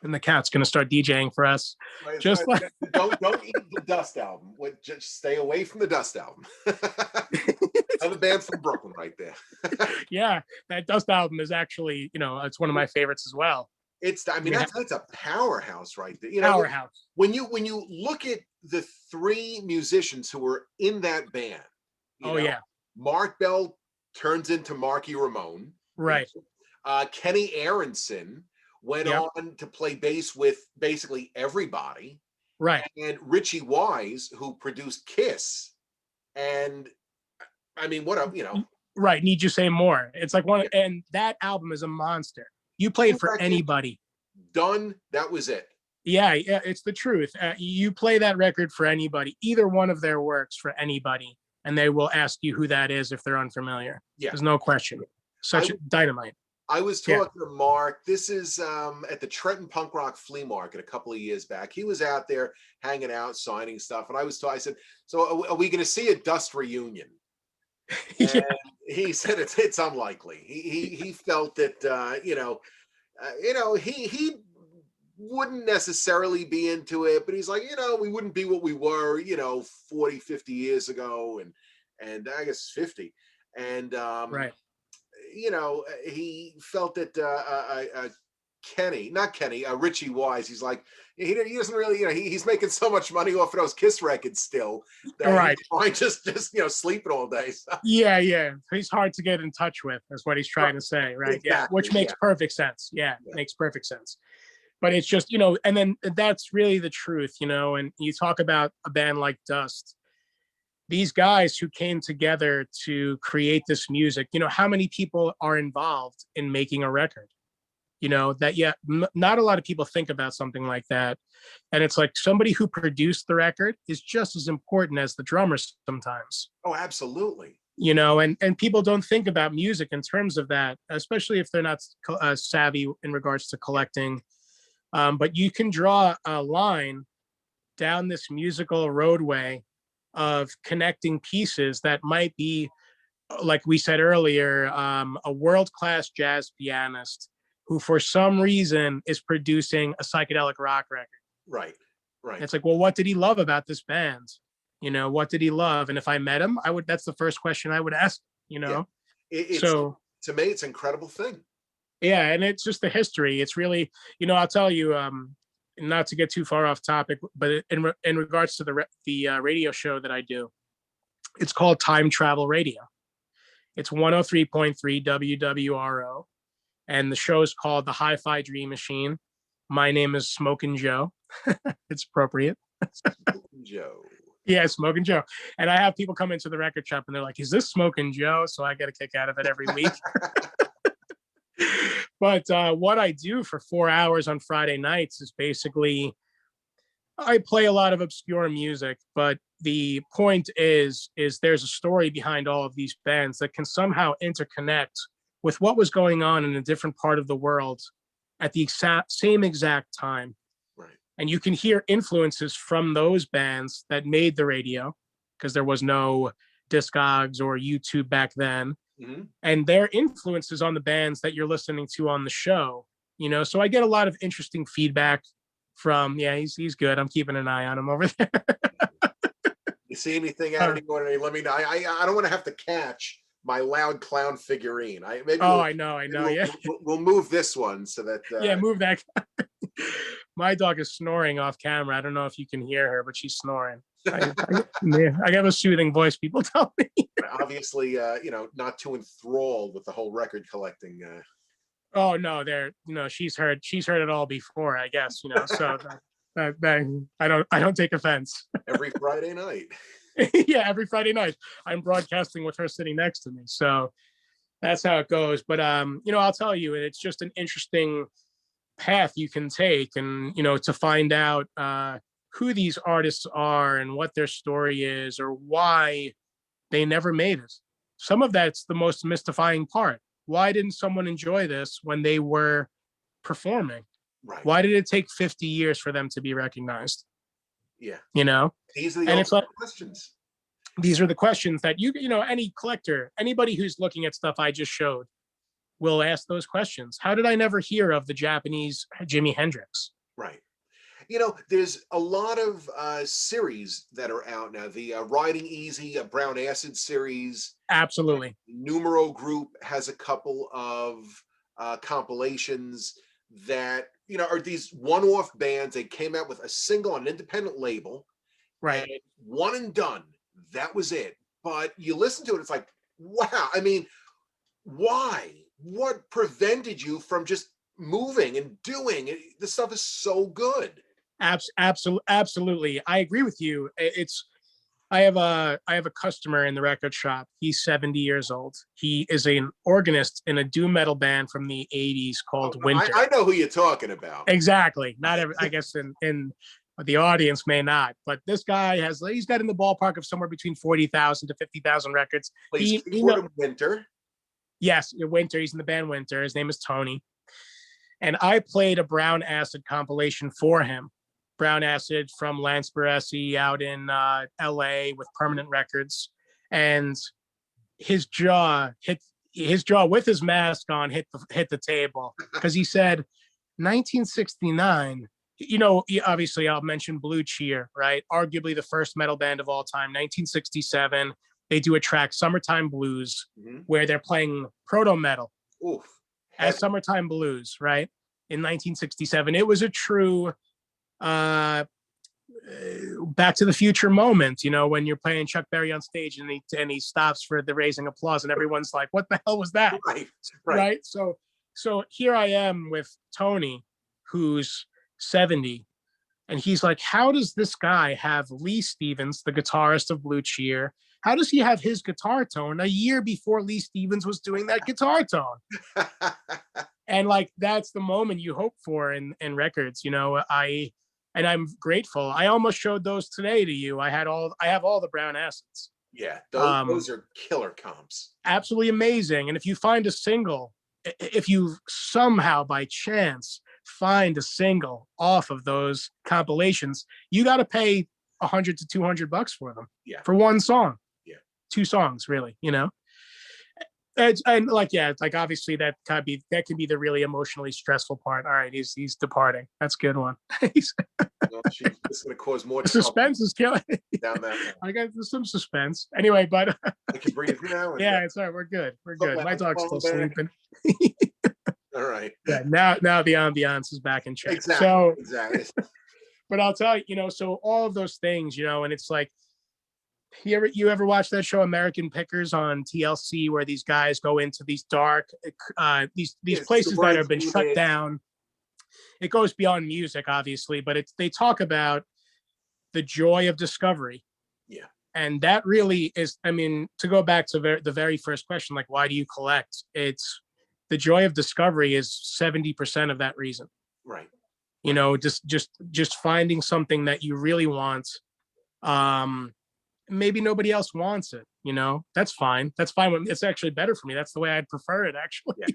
And the cat's going to start DJing for us. Right, just right. Like don't eat the Dust album. Just stay away from the Dust album. Another band from Brooklyn right there. Yeah, that Dust album is actually, it's one of my favorites as well. That's a powerhouse right there. Powerhouse. When you look at the three musicians who were in that band, Mark Bell turns into Marky Ramone. Right. Kenny Aronson went on to play bass with basically everybody. Right. And Richie Wise, who produced Kiss. And I mean, Right. Need you say more? It's like and that album is a monster. You played for anybody. Done. That was it. Yeah, it's the truth. You play that record for anybody, either one of their works for anybody, and they will ask you who that is if they're unfamiliar. Yeah. There's no question. Such dynamite. I was talking to Mark. This is at the Trenton Punk Rock Flea Market a couple of years back. He was out there hanging out, signing stuff. And I said, so are we going to see a Dust reunion? And he said it's unlikely. He felt that, he wouldn't necessarily be into it, but he's like, we wouldn't be what we were, 40, 50 years ago. And I guess 50. And, right. He felt that Richie Wise, he's like, he doesn't really, he's making so much money off of those Kiss records still that he's just sleeping all day. So. Yeah. He's hard to get in touch with, is what he's trying to say, right? Exactly. Yeah, which makes perfect sense. Yeah, makes perfect sense. But it's just, and then that's really the truth, and you talk about a band like Dust. These guys who came together to create this music, how many people are involved in making a record? Not a lot of people think about something like that. And it's like somebody who produced the record is just as important as the drummer sometimes. Oh, absolutely. And people don't think about music in terms of that, especially if they're not savvy in regards to collecting. But you can draw a line down this musical roadway of connecting pieces that might be, like we said earlier, a world-class jazz pianist who for some reason is producing a psychedelic rock record. Right. Right. And it's like, well, what did he love about this band? What did he love? And if I met him, that's the first question I would ask, Yeah. So to me, it's an incredible thing. Yeah. And it's just the history. It's really, I'll tell you, not to get too far off topic, but in regards to the radio show that I do, it's called Time Travel Radio. It's 103.3 WWRO. And the show is called The Hi-Fi Dream Machine. My name is Smokin Joe. It's appropriate. Smokin Joe. Yeah, Smokin Joe. And I have people come into the record shop and they're like, is this Smokin Joe? So I get a kick out of it every week. But what I do for 4 hours on Friday nights is basically, I play a lot of obscure music, but the point is there's a story behind all of these bands that can somehow interconnect with what was going on in a different part of the world at the same exact time. Right. And you can hear influences from those bands that made the radio, because there was no Discogs or YouTube back then. Mm-hmm. And their influences on the bands that you're listening to on the show, so I get a lot of interesting feedback from, he's good. I'm keeping an eye on him over there. You see anything out of anyone? Let me know. I don't want to have to catch my loud clown figurine. I know. Yeah. We'll move this one so that. Move that. My dog is snoring off camera. I don't know if you can hear her, but she's snoring. I have a soothing voice, people tell me. Obviously, not too enthralled with the whole record collecting. Oh no, she's heard it all before, I guess. So I don't take offense. Every Friday night. Yeah, every Friday night I'm broadcasting with her sitting next to me. So that's how it goes. But I'll tell you, it's just an interesting path you can take, and to find out who these artists are and what their story is or why they never made it. Some of that's the most mystifying part. Why didn't someone enjoy this when they were performing? Right. Why did it take 50 years for them to be recognized? Yeah. These are the questions. These are the questions that any collector, anybody who's looking at stuff I just showed will ask those questions. How did I never hear of the Japanese Jimi Hendrix? Right. There's a lot of series that are out now. The Riding Easy, Brown Acid series. Absolutely. Numero Group has a couple of compilations that, are these one-off bands. They came out with a single on an independent label. Right. And one and done. That was it. But you listen to it, it's like, wow. I mean, why? What prevented you from just moving and doing it? The stuff is so good. Absolutely. I agree with you. I have a customer in the record shop. He's 70 years old. He is an organist in a doom metal band from the 80s called Winter. I know who you're talking about. Exactly. Not every, I guess in the audience may not, but this guy he's got in the ballpark of somewhere between 40,000 to 50,000 records. He Winter. Yes, Winter. He's in the band Winter. His name is Tony. And I played a Brown Acid compilation for him. Brown Acid from Lance Baresi out in LA with Permanent Records. And his jaw with his mask on hit the table, because he said 1969, obviously I'll mention Blue Cheer, right? Arguably the first metal band of all time. 1967, they do a track, Summertime Blues, where they're playing proto metal as Summertime Blues, right? In 1967. It was a true Back to the Future moment, when you're playing Chuck Berry on stage and he stops for the raising applause and everyone's like, what the hell was that? Right. So here I am with Tony, who's 70, and he's like, how does this guy have Lee Stevens, the guitarist of Blue Cheer? How does he have his guitar tone a year before Lee Stevens was doing that guitar tone? And like, that's the moment you hope for in records, and I'm grateful. I almost showed those today to you. I have all the Brown Acids. Yeah, those are killer comps. Absolutely amazing. And if you find a single, if you somehow by chance find a single off of those compilations, you got to pay $100 to $200 for them. Yeah. For one song. Yeah. 2 songs, really, And like, yeah, like obviously that could be the really emotionally stressful part. All right, he's departing. That's a good one. Well, this is going to cause more The trouble suspense is killing. down that road. I got some suspense. Anyway, but I can breathe now. yeah, it's all right. We're good. We're good. My dog's still sleeping. All right. Yeah, now the ambiance is back in check. Exactly. So Exactly. but I'll tell you, so all of those things, and it's like, you ever watch that show American Pickers on TLC, where these guys go into these dark, these places that have been shut down? It goes beyond music, obviously, but they talk about the joy of discovery. Yeah. And that really is, I mean, to go back to the very first question, like, why do you collect? It's the joy of discovery is 70% of that reason. Right. Just finding something that you really want. Maybe nobody else wants it. That's fine. That's fine. It's actually better for me. That's the way I'd prefer it, actually. Yeah.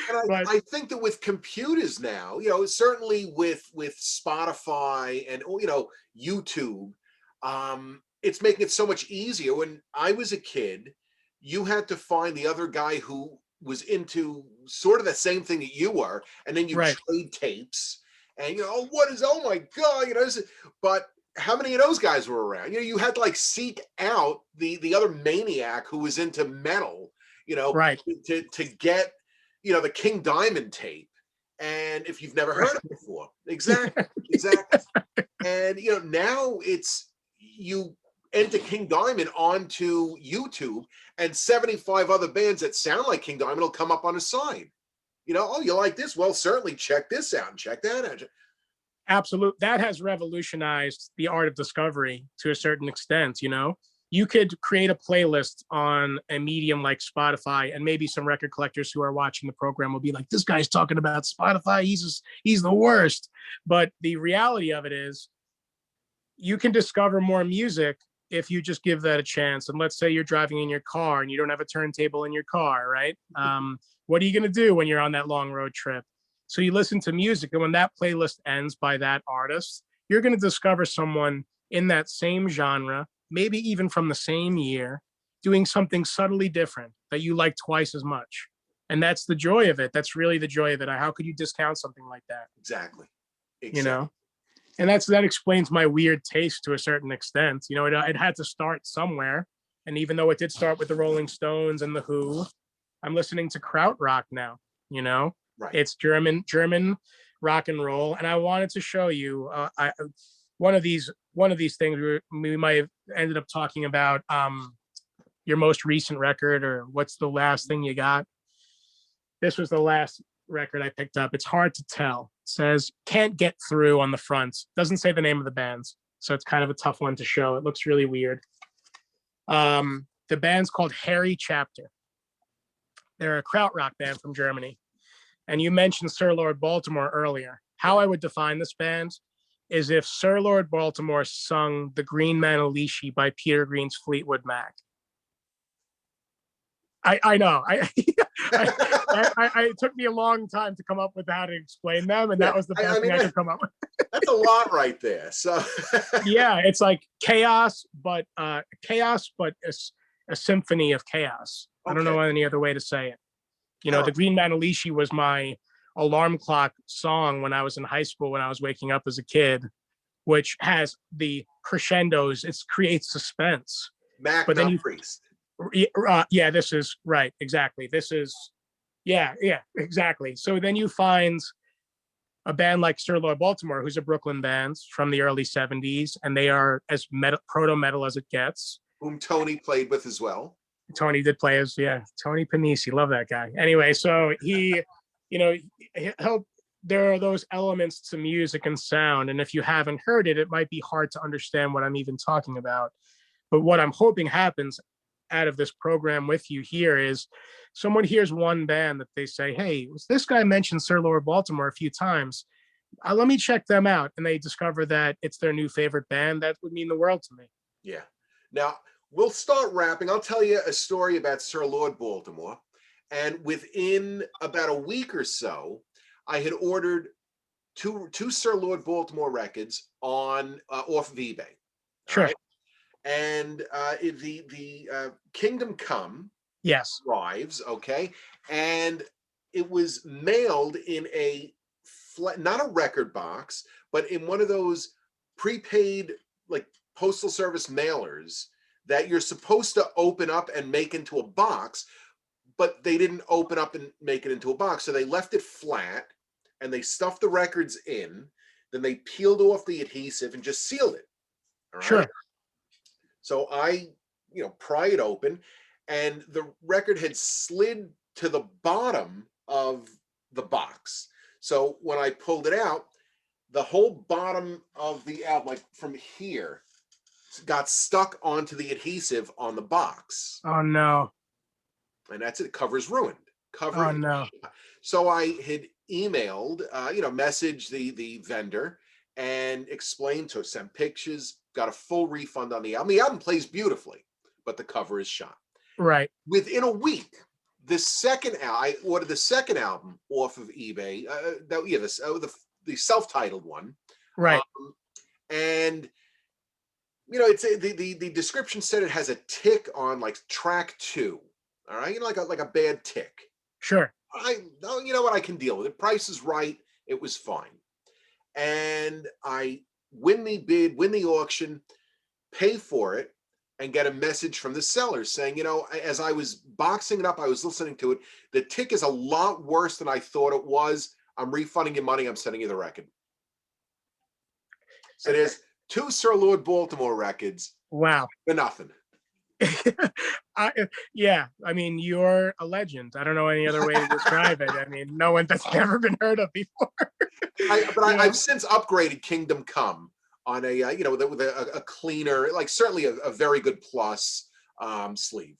And I think that with computers now, certainly with Spotify and YouTube, it's making it so much easier. When I was a kid, you had to find the other guy who was into sort of the same thing that you were, and then you trade tapes. And oh my God, but how many of those guys were around? You had to like seek out the other maniac who was into metal, to get, the King Diamond tape. And if you've never heard it before, exactly. And now it's, you enter King Diamond onto YouTube, and 75 other bands that sound like King Diamond will come up on the side. Oh, you like this? Well, certainly check this out and check that out. Absolutely. That has revolutionized the art of discovery to a certain extent. You could create a playlist on a medium like Spotify, and maybe some record collectors who are watching the program will be like, this guy's talking about Spotify. He's the worst. But the reality of it is, you can discover more music if you just give that a chance. And let's say you're driving in your car and you don't have a turntable in your car, right? What are you going to do when you're on that long road trip? So you listen to music, and when that playlist ends by that artist, you're going to discover someone in that same genre, maybe even from the same year, doing something subtly different that you like twice as much. And that's the joy of it. That's really the joy of it. How could you discount something like that? Exactly. And that explains my weird taste to a certain extent. It had to start somewhere. And even though it did start with the Rolling Stones and the Who, I'm listening to krautrock now. Right. It's German rock and roll. And I wanted to show you one of these things. We might have ended up talking about your most recent record, or what's the last thing you got. This was the last record I picked up. It's hard to tell. It says Can't Get Through on the front. Doesn't say the name of the bands, so it's kind of a tough one to show. It looks really weird. The band's called Harry Chapter. They're a krautrock band from Germany. And you mentioned Sir Lord Baltimore earlier. How I would define this band is if Sir Lord Baltimore sung The Green Manalishi by Peter Green's Fleetwood Mac. I know. It took me a long time to come up with how to explain them, and that was the best thing I could come up with. That's a lot right there. So yeah, it's like chaos, but a symphony of chaos. Okay. I don't know any other way to say it. The Green Manalishi was my alarm clock song when I was in high school, when I was waking up as a kid, which has the crescendos. It creates suspense. Mac, but then priest. Yeah, this is right. Exactly. This is, yeah, exactly. So then you find a band like Sir Lord Baltimore, who's a Brooklyn band from the early 70s, and they are as proto metal as it gets. Whom Tony played with as well. Tony did play as, Tony Panisi. Love that guy. Anyway, so he helped. There are those elements to music and sound, and if you haven't heard it, it might be hard to understand what I'm even talking about. But what I'm hoping happens out of this program with you here is someone hears one band that they say, hey, this guy mentioned Sir Lord Baltimore a few times. Let me check them out. And they discover that it's their new favorite band. That would mean the world to me. Yeah. Now, we'll start wrapping. I'll tell you a story about Sir Lord Baltimore. And within about a week or so, I had ordered two Sir Lord Baltimore records on off of eBay. Sure. Right? And the Kingdom Come Yes. drives, okay, and it was mailed in a not a record box, but in one of those prepaid like postal service mailers that you're supposed to open up and make into a box, but they didn't open up and make it into a box, so they left it flat and they stuffed the records in, then they peeled off the adhesive and just sealed it. All right. Sure. So I, pry it open, and the record had slid to the bottom of the box. So when I pulled it out, the whole bottom of the album, like from here, got stuck onto the adhesive on the box. Oh no. And that's it. Cover's ruined. Oh no. So I had emailed, messaged the vendor and explained to send pictures, got a full refund on the album. The album plays beautifully, but the cover is shot. Right. Within a week, I ordered the second album off of eBay. The self-titled one. Right. And it's the description said it has a tick on like track 2. All right, like a bad tick. Sure. You know what, I can deal with it. Price is right. It was fine. And I win the bid, win the auction, pay for it, and get a message from the seller saying, as I was boxing it up, I was listening to it. The tick is a lot worse than I thought it was. I'm refunding your money. I'm sending you the record. So there's 2 Sir Lord Baltimore records. Wow. For nothing. Yeah, I mean, you're a legend. I don't know any other way to describe it. I mean, no one that's never been heard of before. I've since upgraded Kingdom Come on a with a cleaner, like certainly a very good plus sleeve.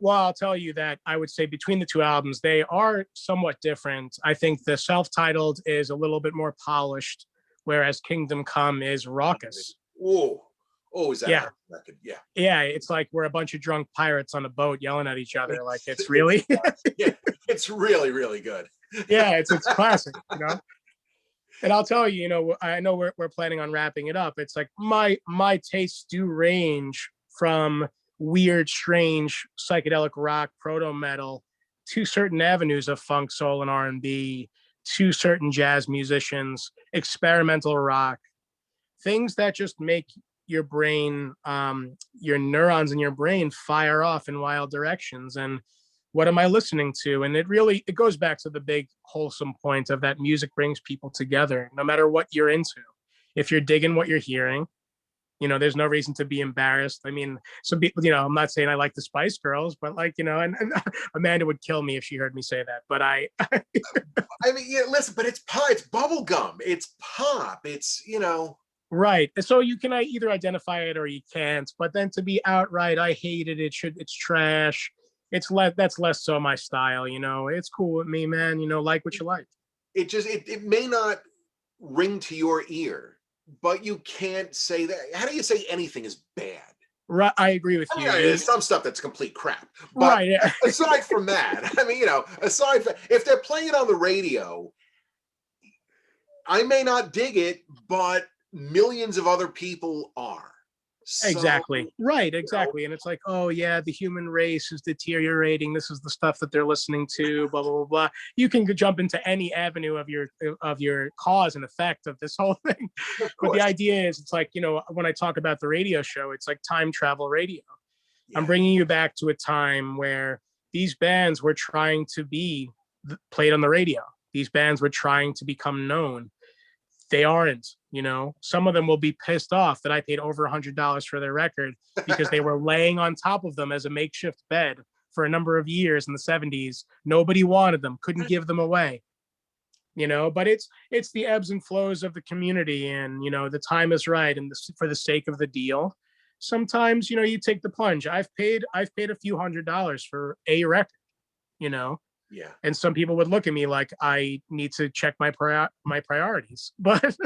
Well, I'll tell you that I would say between the 2 albums, they are somewhat different. I think the self-titled is a little bit more polished, whereas Kingdom Come is raucous. Oh, is that yeah. record? Yeah. Yeah, it's like we're a bunch of drunk pirates on a boat yelling at each other. Like it's really yeah, it's really, really good. Yeah, it's classic, And I'll tell you, I know we're planning on wrapping it up. It's like my tastes do range from weird, strange psychedelic rock, proto metal, to certain avenues of funk, soul, and R&B, to certain jazz musicians, experimental rock, things that just make your brain, your neurons in your brain fire off in wild directions. And what am I listening to? And it goes back to the big wholesome point of that music brings people together, no matter what you're into. If you're digging what you're hearing, there's no reason to be embarrassed. I mean, some people, I'm not saying I like the Spice Girls, but and Amanda would kill me if she heard me say that. But I mean, yeah, listen, but it's pop, it's bubble gum, it's pop, it's Right. So you can either identify it or you can't. But then to be outright, I hate it. It's trash. That's less so my style. It's cool with me, man. Like what you like. It may not ring to your ear, but you can't say that. How do you say anything is bad? Right. I agree with you. There's some stuff that's complete crap. But right. Yeah. Aside from that, I mean, aside from if they're playing it on the radio, I may not dig it, but millions of other people are. So, exactly. Right. Exactly. And it's like, oh yeah, the human race is deteriorating. This is the stuff that they're listening to. Blah blah blah blah. You can jump into any avenue of your cause and effect of this whole thing. But the idea is, it's like when I talk about the radio show, it's like time travel radio. Yeah. I'm bringing you back to a time where these bands were trying to be played on the radio. These bands were trying to become known. They aren't, some of them will be pissed off that I paid over $100 for their record because they were laying on top of them as a makeshift bed for a number of years in the 70s. Nobody wanted them, couldn't give them away, but it's the ebbs and flows of the community. And, the time is right. And for the sake of the deal, sometimes, you take the plunge. I've paid a few $100s for a record, Yeah. And some people would look at me like I need to check my priorities. But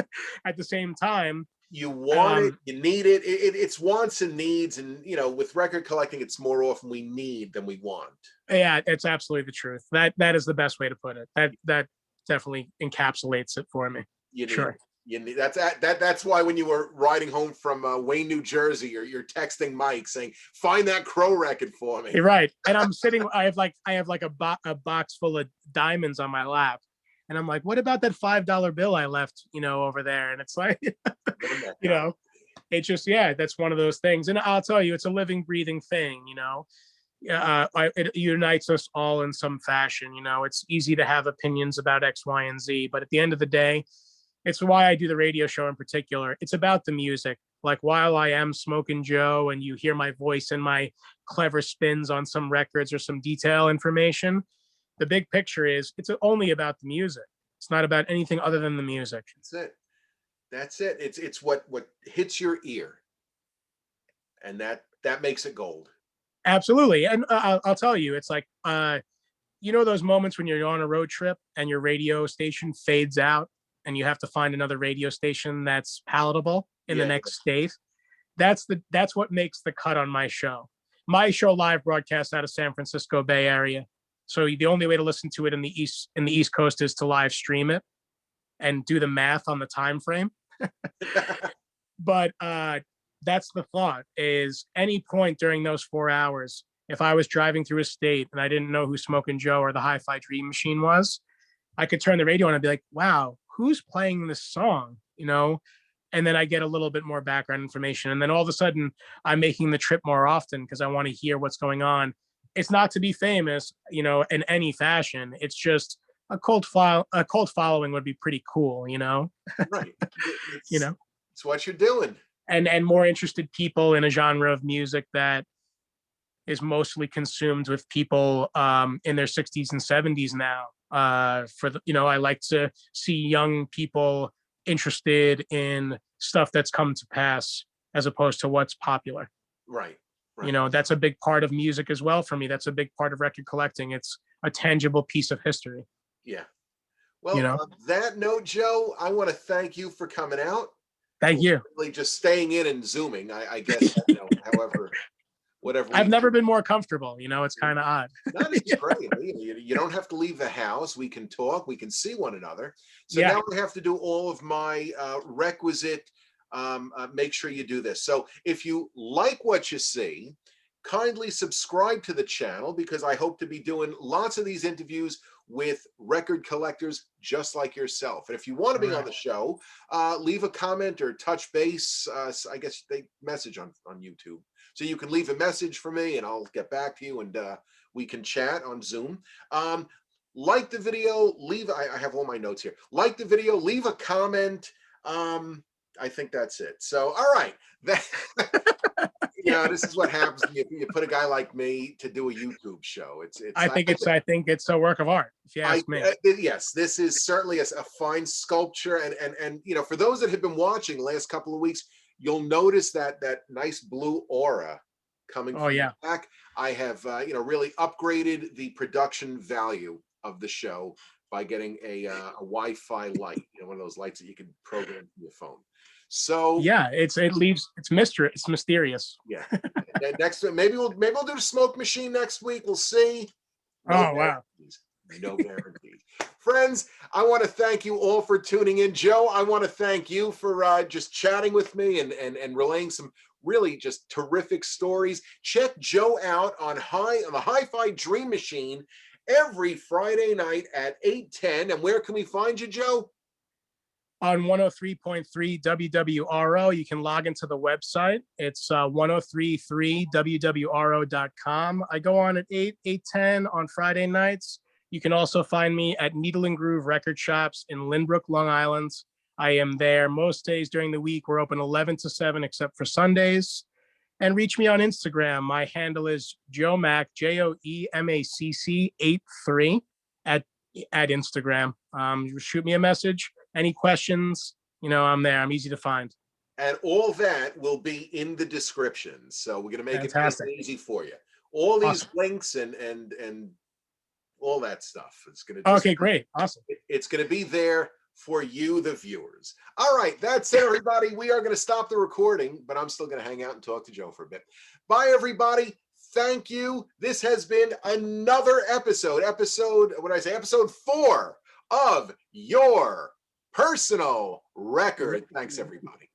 at the same time, you want it, you need it. It's wants and needs. And, with record collecting, it's more often we need than we want. Yeah, it's absolutely the truth. That is the best way to put it. That definitely encapsulates it for me. You sure. That's why when you were riding home from Wayne, New Jersey, you're texting Mike saying, "Find that Crow record for me." You're right. And I'm sitting. I have like a box full of diamonds on my lap, and I'm like, what about that $5 bill I left, over there? And it's like, it's just, yeah, that's one of those things. And I'll tell you, it's a living, breathing thing. It unites us all in some fashion. It's easy to have opinions about X, Y, and Z, but at the end of the day, it's why I do the radio show in particular. It's about the music. Like, while I am Smokin Joe and you hear my voice and my clever spins on some records or some detail information, the big picture is it's only about the music. It's not about anything other than the music. That's it. It's what hits your ear, and that makes it gold. Absolutely. And I'll tell you, it's like, those moments when you're on a road trip and your radio station fades out and you have to find another radio station that's palatable in the next state. That's what makes the cut on my show. My show live broadcast out of San Francisco Bay Area. So the only way to listen to it in the East Coast is to live stream it and do the math on the time frame. But that's the thought, is any point during those 4 hours, if I was driving through a state and I didn't know who Smokin Joe or the Hi-Fi Dream Machine was, I could turn the radio on and be like, wow, who's playing this song? And then I get a little bit more background information. And then all of a sudden I'm making the trip more often because I want to hear what's going on. It's not to be famous, in any fashion. It's just a cult following would be pretty cool, Right. It's what you're doing. And more interested people in a genre of music that is mostly consumed with people in their 60s and 70s now. I like to see young people interested in stuff that's come to pass as opposed to what's popular. Right. That's a big part of music as well for me. That's a big part of record collecting. It's a tangible piece of history. Yeah. Well, on that note, Joe, I want to thank you for coming out. Thank you. Really just staying in and Zooming, I guess, however, whatever. I've never been more comfortable. It's kind of odd. That is great. You don't have to leave the house. We can talk. We can see one another. So now I have to do all of my requisite, make sure you do this. So if you like what you see, kindly subscribe to the channel, because I hope to be doing lots of these interviews with record collectors just like yourself. And if you want to be on the show, leave a comment or touch base. I guess they message on YouTube. So you can leave a message for me and I'll get back to you, and we can chat on Zoom. Like the video, I have all my notes here. Like the video, leave a comment. I think that's it. So, all right. This is what happens when you put a guy like me to do a YouTube show. I think it's a work of art, if you ask me. Yes, this is certainly a fine sculpture. And for those that have been watching the last couple of weeks, you'll notice that nice blue aura coming from the back. I have really upgraded the production value of the show by getting a Wi-Fi light, one of those lights that you can program from your phone. So it's mysterious. Yeah. Next, maybe we'll do the smoke machine next week. We'll see. Wow. No guarantees. Friends, I want to thank you all for tuning in. Joe, I want to thank you for just chatting with me and relaying some really just terrific stories. Check Joe out on the Hi-Fi Dream Machine every Friday night at 8:10. And where can we find you, Joe? On 103.3 WWRO. You can log into the website. It's 1033wwro.com. I go on at 8:10 on Friday nights. You can also find me at Needle and Groove Record Shops in Lynbrook, Long Island. I am there most days during the week. We're open 11 to 7 except for Sundays. And reach me on Instagram. My handle is Joe Mac, JoeMacc 83 at Instagram. Shoot me a message. Any questions, I'm there. I'm easy to find. And all that will be in the description. So we're going to make it nice and easy for you. All these links and all that stuff. It's going to okay, great. Awesome. It's going to be there for you, the viewers. All right, that's it, everybody. We are going to stop the recording, but I'm still going to hang out and talk to Joe for a bit. Bye, everybody. Thank you. This has been another episode 4 of your personal record. Thanks, everybody.